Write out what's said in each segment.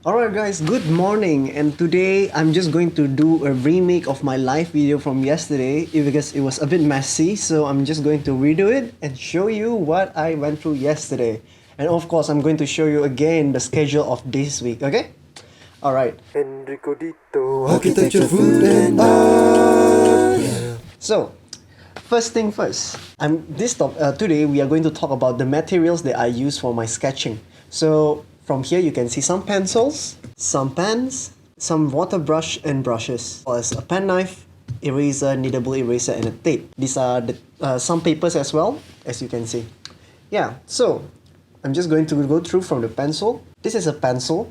Alright guys, good morning, and today I'm just going to do a remake of my live video from yesterday because it was a bit messy, so I'm just going to redo it and show you what I went through yesterday. And of course, I'm going to show you again the schedule of this week, okay? Alright. Hendrikodito, Architecture, food and art. So, first thing first, today we are going to talk about the materials that I use for my sketching. So from here you can see some pencils, some pens, some water brush and brushes, as well as a pen knife, eraser, kneadable eraser, and a tape. These are some papers as well, as you can see. Yeah, so I'm just going to go through from the pencil. This is a pencil.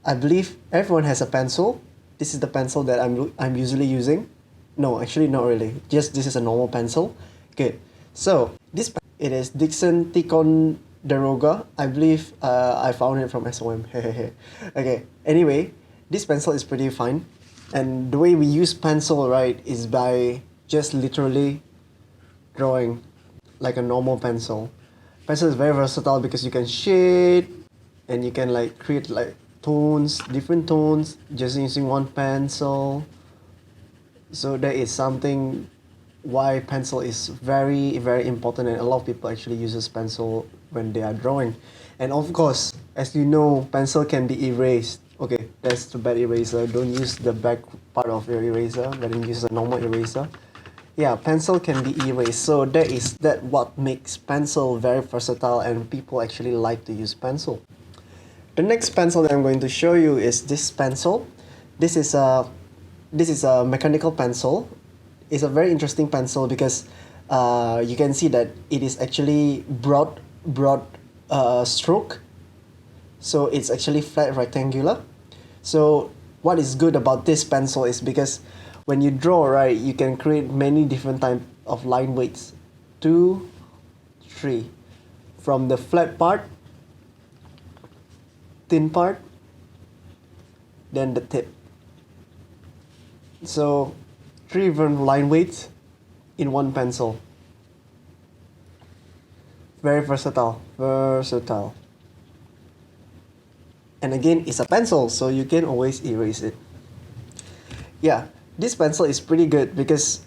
I believe everyone has a pencil. This is the pencil that I'm usually using. No, actually not really. Just this is a normal pencil. Okay, so it is Dixon Ticonderoga. I believe I found it from SOM. Okay. Anyway, this pencil is pretty fine, and the way we use pencil, right, is by just literally drawing like a normal pencil. Pencil is very versatile because you can shade and you can like create like tones, different tones, just using one pencil. So that is something why pencil is very important, and a lot of people actually uses pencil when they are drawing. And of course, as you know, pencil can be erased. Okay, that's the bad eraser. Don't use the back part of your eraser, but then use a normal eraser. Yeah, pencil can be erased. So that what makes pencil very versatile, and people actually like to use pencil. The next pencil that I'm going to show you is this pencil. This is a mechanical pencil. It's a very interesting pencil because you can see that it is actually broad stroke. So it's actually flat rectangular. So what is good about this pencil is because when you draw, right, you can create many different type of line weights. 2, 3. From the flat part, thin part, then the tip. So 3 different line weights in one pencil. Very versatile. And again, it's a pencil, so you can always erase it. Yeah, this pencil is pretty good because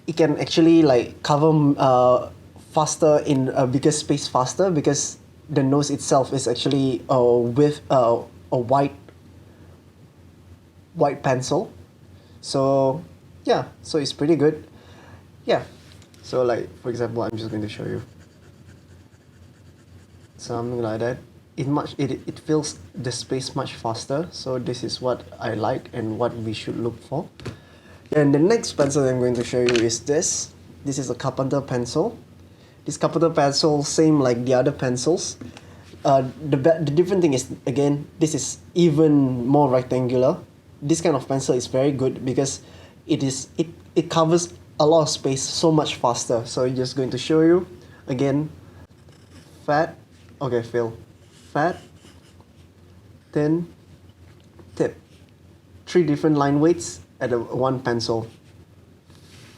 it can actually like cover faster in a bigger space faster, because the nose itself is actually with a white pencil. So yeah, so it's pretty good. Yeah, so like for example, I'm just going to show you something like that. It fills the space much faster. So this is what I like and what we should look for. And the next pencil I'm going to show you is this. This is a carpenter pencil. This carpenter pencil, same like the other pencils. The different thing is, again, this is even more rectangular. This kind of pencil is very good because it covers a lot of space so much faster. So I'm just going to show you again. Fat, okay, fill. Fat, thin, tip. 3 different line weights at one pencil.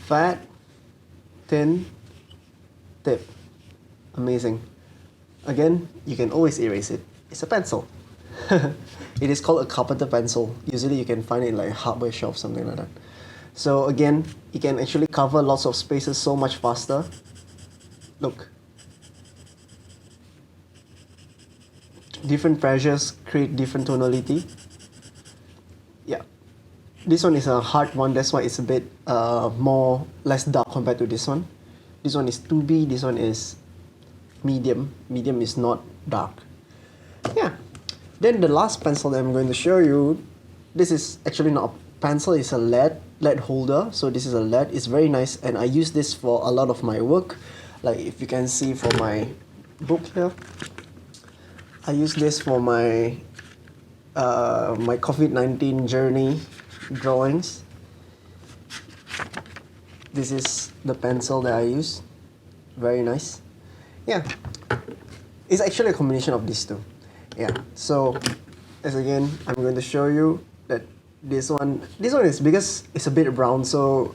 Fat, thin, tip. Amazing. Again, you can always erase it. It's a pencil. It is called a carpenter pencil. Usually you can find it in like hardware shop, something like that. So again, it can actually cover lots of spaces so much faster. Look. Different pressures create different tonality. Yeah. This one is a hard one, that's why it's a bit less dark compared to this one. This one is 2B, this one is medium. Medium is not dark. Yeah. Then the last pencil that I'm going to show you, this is actually not a pencil, it's a lead holder. So this is a lead. It's very nice, and I use this for a lot of my work. Like if you can see for my book here, I use this for my my COVID-19 journey drawings. This is the pencil that I use. Very nice. Yeah, it's actually a combination of these two. Yeah, so as again, I'm going to show you that this one is, because it's a bit round, so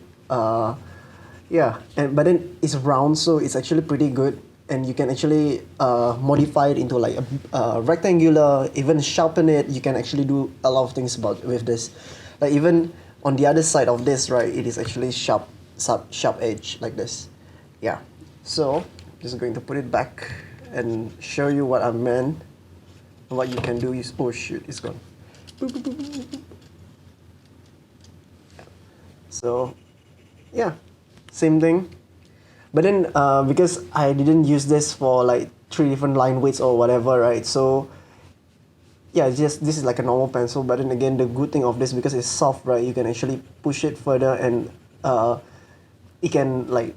yeah, but then it's round, so it's actually pretty good. and you can actually modify it into like a rectangular, even sharpen it. You can actually do a lot of things with this. Like even on the other side of this, right, it is actually sharp edge like this. Yeah. So just going to put it back and show you what I meant. What you can do is, oh shoot, it's gone. So yeah, same thing. But then because I didn't use this for like 3 different line weights or whatever, right? So yeah, this is like a normal pencil. But then again, the good thing of this, because it's soft, right, you can actually push it further, and it can like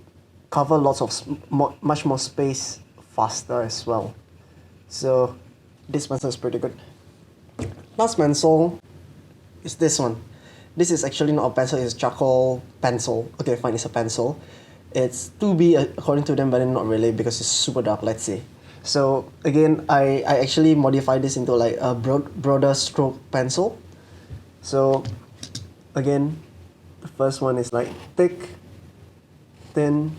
cover lots of much more space faster as well. So this pencil is pretty good. Last pencil is this one. This is actually not a pencil, it's charcoal pencil. Okay, fine, it's a pencil. It's 2B according to them, but then not really, because it's super dark, let's say. So again, I actually modified this into like a broader stroke pencil. So again, the first one is like thick, thin,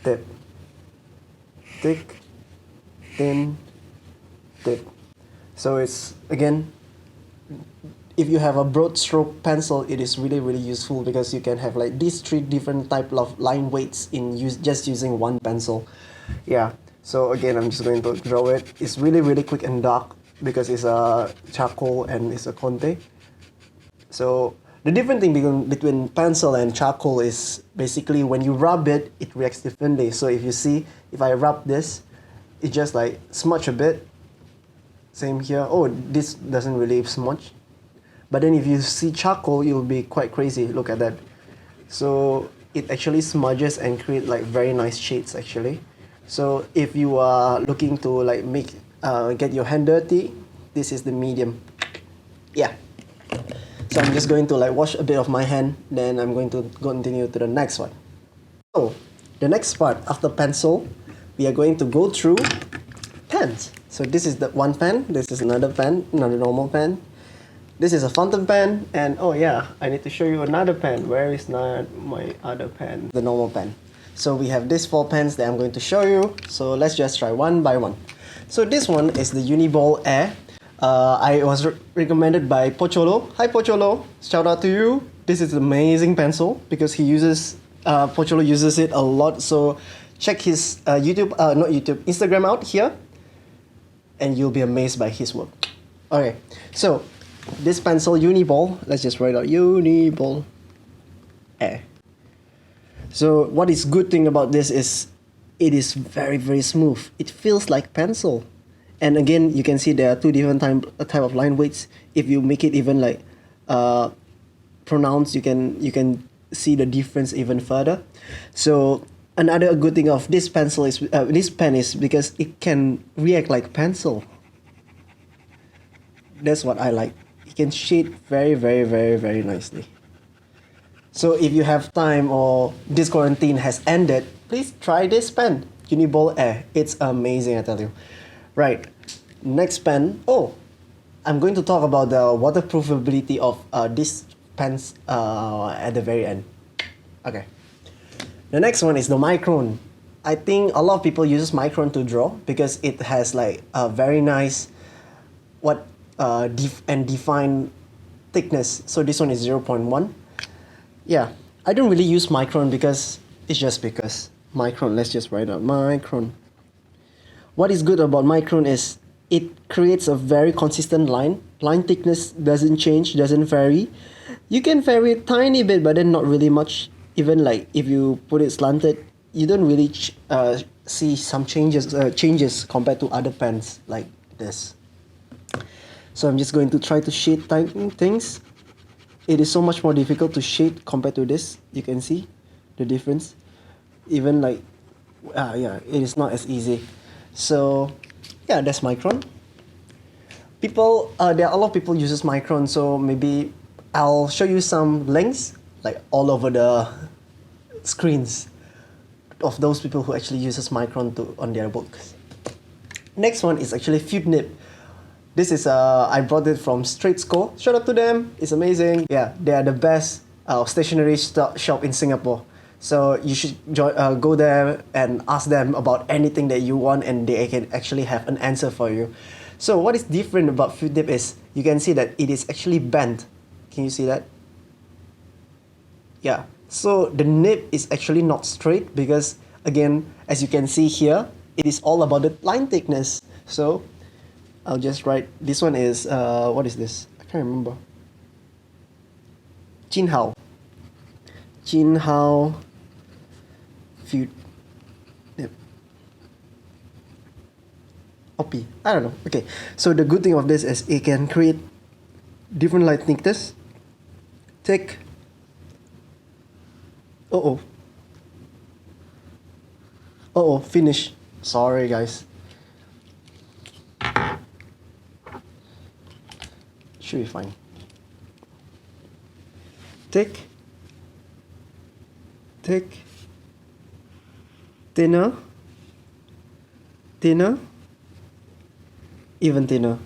tip, thick, thin, tip. So it's, again, if you have a broad stroke pencil, it is really useful, because you can have like these 3 different type of line weights in just using one pencil. Yeah. So again, I'm just going to draw it. It's really quick and dark, because it's a charcoal and it's a Conte. So the different thing between pencil and charcoal is basically when you rub it, it reacts differently. So if you see, if I rub this, it just like smudge a bit. Same here. Oh, this doesn't really smudge. But then if you see charcoal, you'll be quite crazy. Look at that. So it actually smudges and create like very nice shades actually. So if you are looking to like get your hand dirty, this is the medium. Yeah. So I'm just going to like wash a bit of my hand, then I'm going to continue to the next one. So the next part after pencil, we are going to go through pens. So this is the one pen, this is another pen, another normal pen. This is a fountain pen, and oh yeah, I need to show you another pen. Where is my other pen? The normal pen. So we have these 4 pens that I'm going to show you. So let's just try one by one. So this one is the Uniball Air. I was recommended by Pocholo. Hi Pocholo, shout out to you. This is an amazing pencil, because Pocholo uses it a lot. So check his Instagram out here, and you'll be amazed by his work. Okay, so this pencil, Uniball, let's just write out Uniball Air. So what is good thing about this is it is very smooth. It feels like pencil. And again, you can see there are 2 different type of line weights. If you make it even like pronounced, you can see the difference even further. So another good thing of this pencil is this pen is because it can react like pencil. That's what I like. It can shade very nicely. So if you have time or this quarantine has ended, please try this pen, Uniball Air. It's amazing, I tell you. Right, next pen. Oh, I'm going to talk about the waterproofability of these pens at the very end. Okay. The next one is the Micron. I think a lot of people use Micron to draw because it has like a very nice defined thickness. So this one is 0.1. Yeah, I don't really use Micron because Micron. Let's just write out Micron. What is good about Micron is it creates a very consistent line. Line thickness doesn't change, doesn't vary. You can vary it tiny bit, but then not really much. Even like if you put it slanted, you don't really see some changes compared to other pens like this. So I'm just going to try to shade things. It is so much more difficult to shade compared to this. You can see the difference. Even like, yeah, it is not as easy. So yeah, that's Micron. There are a lot of people uses Micron, so maybe I'll show you some links like all over the screens of those people who actually uses Micron on their books. Next one is actually Feud Nib. This is I brought it from Straight Score. Shout out to them. It's amazing. Yeah, they are the best stationery shop in Singapore. So you should go there and ask them about anything that you want, and they can actually have an answer for you. So what is different about flute tip is you can see that it is actually bent. Can you see that? Yeah. So the nib is actually not straight because, again, as you can see here, it is all about the line thickness. So I'll just write, this one is, what is this? I can't remember. Jinhao. Jinhao flute nib. Oppie. I don't know. Okay. So the good thing of this is it can create different light thickness. Thick. Finish. Sorry, guys. Should be fine. Thick. Thinner. Even thinner.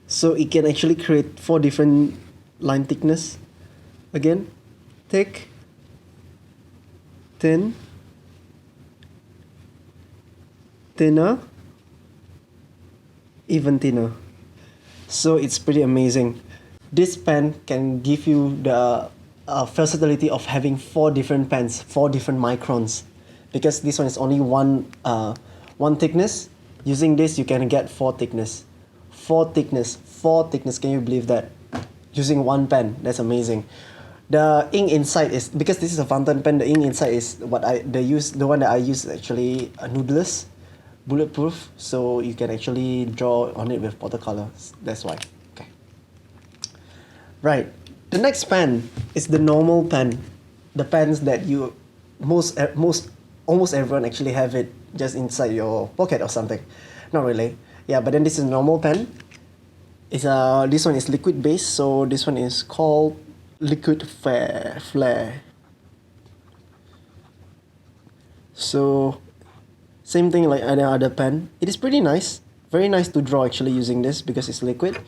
So it can actually create 4 different line thickness. Again, thick, thin, thinner, even thinner. So it's pretty amazing. This pen can give you the versatility of having 4 different pens, 4 different microns, because this one is only one thickness. Using this, you can get 4 thickness. 4 thickness. Can you believe that? Using one pen, that's amazing. The ink inside is, because this is a fountain pen, the ink inside is the one that I use is actually noodleless, bulletproof, so you can actually draw on it with watercolors. That's why. Okay. Right. The next pen is the normal pen. The pens that you almost everyone actually have it just inside your pocket or something. Not really. Yeah, but then this is a normal pen. This one is liquid based, so this one is called liquid flare. So same thing like any other pen. It is pretty nice, very nice to draw actually using this because it's liquid.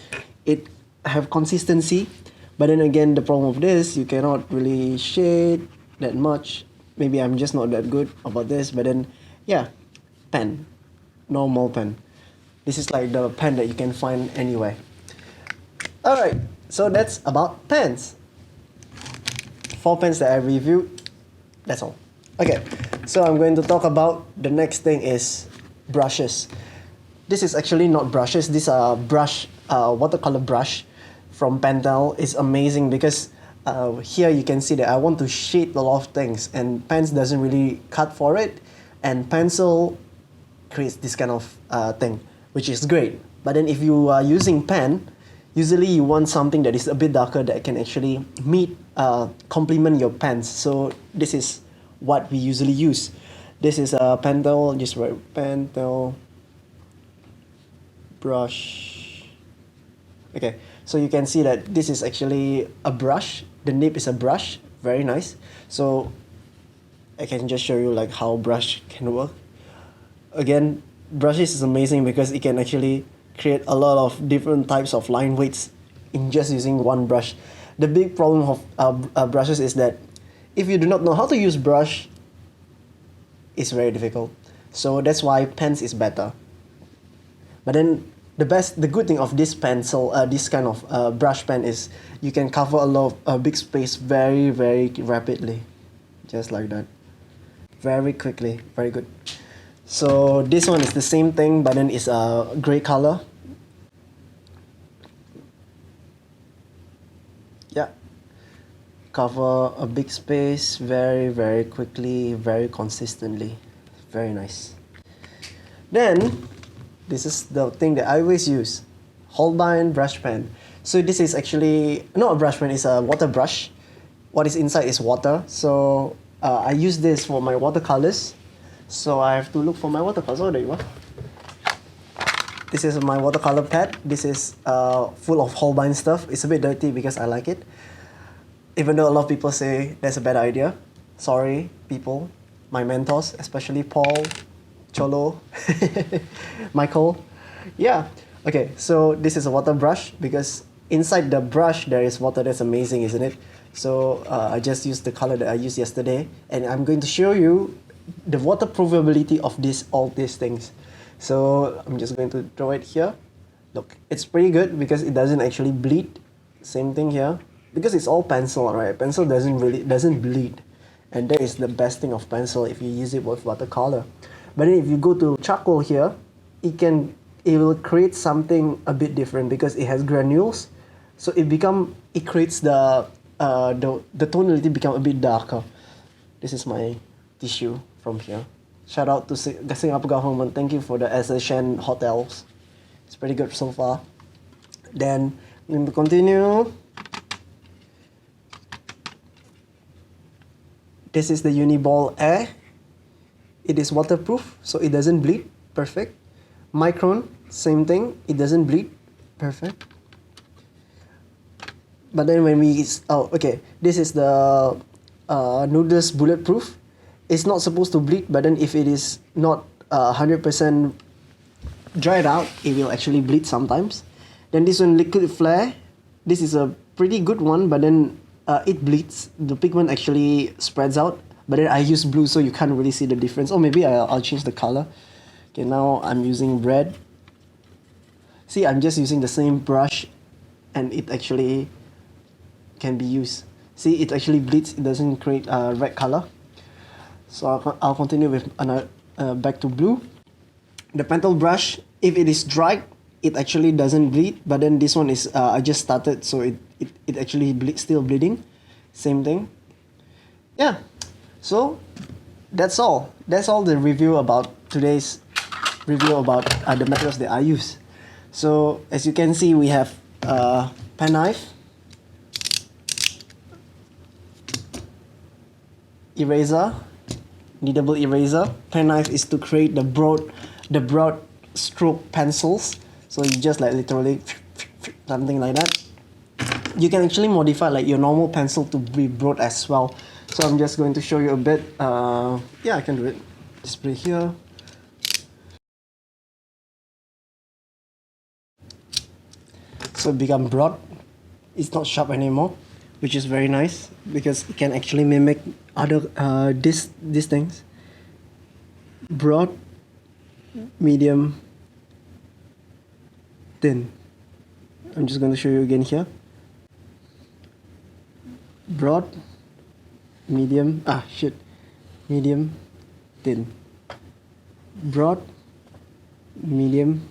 It have consistency, but then again the problem of this, you cannot really shade that much. Maybe I'm just not that good about this, but then yeah, pen, normal pen. This is like the pen that you can find anywhere. Alright, so that's about pens. 4 pens that I reviewed. That's all. Okay, so I'm going to talk about the next thing is brushes. This is actually not brushes. This watercolor brush from Pentel is amazing because here you can see that I want to shade a lot of things, and pens doesn't really cut for it, and pencil creates this kind of thing, which is great. But then if you are using pen, usually you want something that is a bit darker that can actually complement your pens. So this is what we usually use. This is a Pentel, just write Pentel brush. Okay, so you can see that this is actually a brush. The nib is a brush, very nice. So I can just show you like how brush can work. Again, brushes is amazing because it can actually create a lot of different types of line weights in just using one brush. The big problem of brushes is that if you do not know how to use brush, it's very difficult. So that's why pens is better. But then the good thing of this pencil, this kind of brush pen is you can cover a lot of big space very, very rapidly, just like that, very quickly, very good. So this one is the same thing, but then it's a gray color. Yeah, cover a big space very, very quickly, very consistently, very nice. Then this is the thing that I always use, Holbein brush pen. So this is actually not a brush pen, it's a water brush. What is inside is water. So I use this for my watercolors. So I have to look for my watercolors. Oh, there you are. This is my watercolor pad. This is full of Holbein stuff. It's a bit dirty because I like it. Even though a lot of people say that's a bad idea. Sorry, people. My mentors, especially Paul, Cholo, Michael. Yeah. Okay, so this is a water brush because inside the brush there is water. That's amazing, isn't it? So I just used the color that I used yesterday, and I'm going to show you the waterproofability of all these things. So I'm just going to draw it here. Look, it's pretty good because it doesn't actually bleed. Same thing here, because it's all pencil, right? Pencil doesn't bleed, and that is the best thing of pencil if you use it with watercolor. But then if you go to charcoal here, it will create something a bit different because it has granules, so it creates the tonality become a bit darker. This is my tissue from here. Shout out to the Singapore government. Thank you for the SSN hotels. It's pretty good so far. Then I'm going to continue. This is the Uniball Air. It is waterproof, so it doesn't bleed. Perfect. Micron, same thing. It doesn't bleed. Perfect. But then when this is the Noodles Bulletproof. It's not supposed to bleed, but then if it is not 100% dried out, it will actually bleed sometimes. Then this one, Liquid Flare. This is a pretty good one, but then it bleeds. The pigment actually spreads out. But then I use blue, so you can't really see the difference. Or maybe I'll change the color. Okay, now I'm using red. See, I'm just using the same brush, and it actually can be used. See, it actually bleeds. It doesn't create a red color. So I'll continue with another back to blue. The pentel brush, if it is dried, it actually doesn't bleed. But then this one is I just started, so it actually still bleeding. Same thing. Yeah. So that's all. That's all the review about today's review about the materials that I use. So as you can see, we have pen knife, eraser, kneadable eraser. Pen knife is to create the broad stroke pencils. So you just like literally something like that. You can actually modify like your normal pencil to be broad as well. So I'm just going to show you a bit. Yeah, I can do it. Just put it here. So it become broad. It's not sharp anymore, which is very nice because it can actually mimic other these things. Broad, medium, thin. I'm just going to show you again here. Broad, medium, medium, thin. Broad, medium,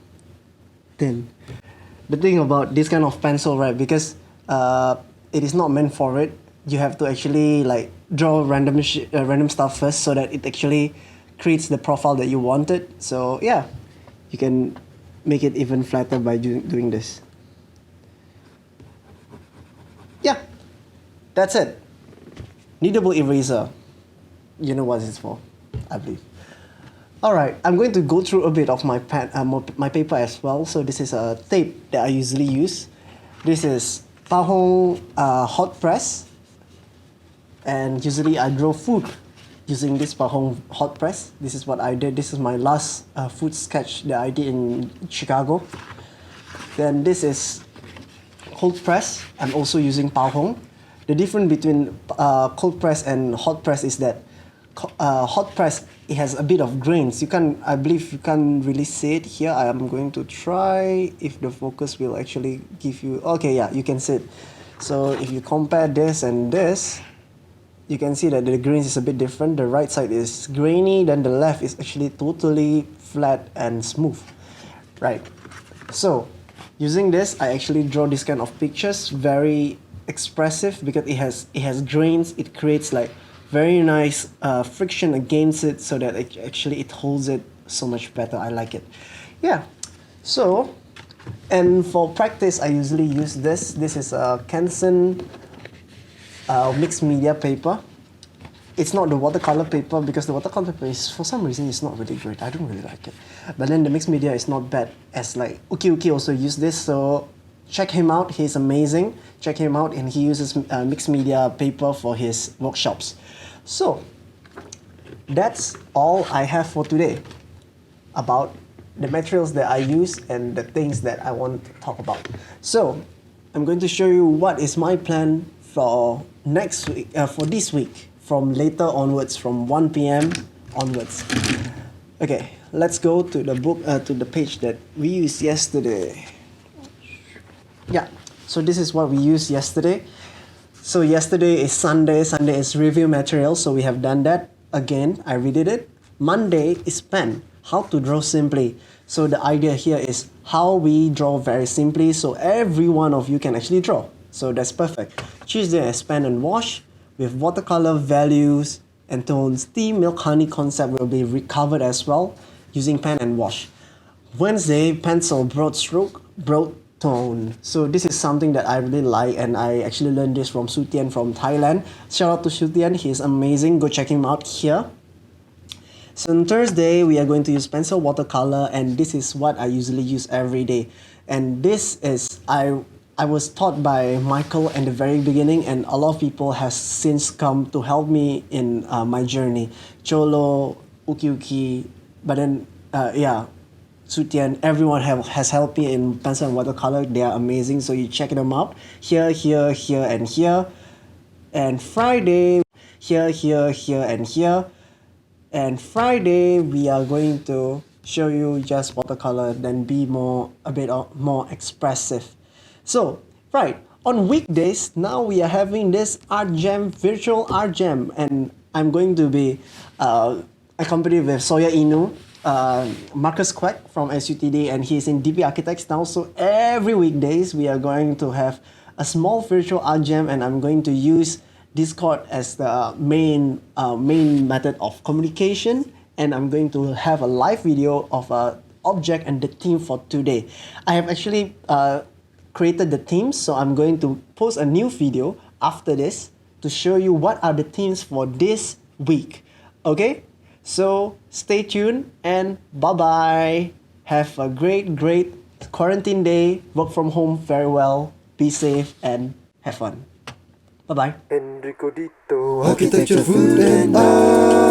thin. The thing about this kind of pencil, right, because it is not meant for it, you have to actually like draw random stuff first so that it actually creates the profile that you wanted. So yeah, you can make it even flatter by doing this. Yeah, that's it. Kneadable eraser. You know what it's for, I believe. Alright, I'm going to go through a bit of my my paper as well. So this is a tape that I usually use. This is Pahong hot press, and usually I draw food using this Pahong hot press. This is what I did. This is my last food sketch that I did in Chicago. Then this is cold press. I'm also using Pahong. The difference between cold press and hot press is that hot press, it has a bit of grains. I believe you can't really see it here. I am going to try if the focus will actually give you. Okay, yeah, you can see it. So if you compare this and this, you can see that the grains is a bit different. The right side is grainy, then the left is actually totally flat and smooth. Right. So using this, I actually draw this kind of pictures, very expressive because it has grains. It creates like very nice friction against it, so that it holds it so much better. I like it. Yeah. So, and for practice, I usually use this. This is a Canson mixed media paper. It's not the watercolor paper because the watercolor paper is, for some reason, it's not really great. I don't really like it. But then the mixed media is not bad, as like Uki also used this. So check him out. He's amazing. Check him out, and he uses mixed media paper for his workshops. So that's all I have for today about the materials that I use and the things that I want to talk about. So I'm going to show you what is my plan for next week, for this week, from later onwards, from 1 p.m. onwards. Okay, let's go to the book, to the page that we used yesterday. Yeah, so this is what we used yesterday. So yesterday is Sunday. Sunday is review material, so we have done that. Again, I redid it. Monday is pen, how to draw simply. So the idea here is how we draw very simply, so every one of you can actually draw. So that's perfect. Tuesday is pen and wash with watercolor values and tones. The milk honey concept will be recovered as well using pen and wash. Wednesday, pencil, broadstroke, broad tone. So this is something that I really like, and I actually learned this from Sutian from Thailand. Shout out to Sutian, he is amazing. Go check him out here. So on Thursday, we are going to use pencil, watercolor, and this is what I usually use every day. And this is, I was taught by Michael in the very beginning, and a lot of people has since come to help me in my journey. Cholo, Uki, but then, yeah, Sutian, everyone has helped me in pencil and watercolor. They are amazing, so you check them out. Here, here, here, and here. And Friday, here, here, here, and here. And Friday, we are going to show you just watercolor, then be a bit more expressive. So, right, on weekdays, now we are having this art jam, virtual art jam, and I'm going to be accompanied with Soya Inu, Marcus Quack from SUTD, and he's in DP Architects now. So every weekdays, we are going to have a small virtual art jam, and I'm going to use Discord as the main method of communication, and I'm going to have a live video of a object and the theme for today. I have actually created the themes, so I'm going to post a new video after this to show you what are the themes for this week. Okay, so stay tuned and bye bye. Have a great quarantine day. Work from home very well. Be safe and have fun. Bye bye. Hendrikodito Architecture, Food and Art.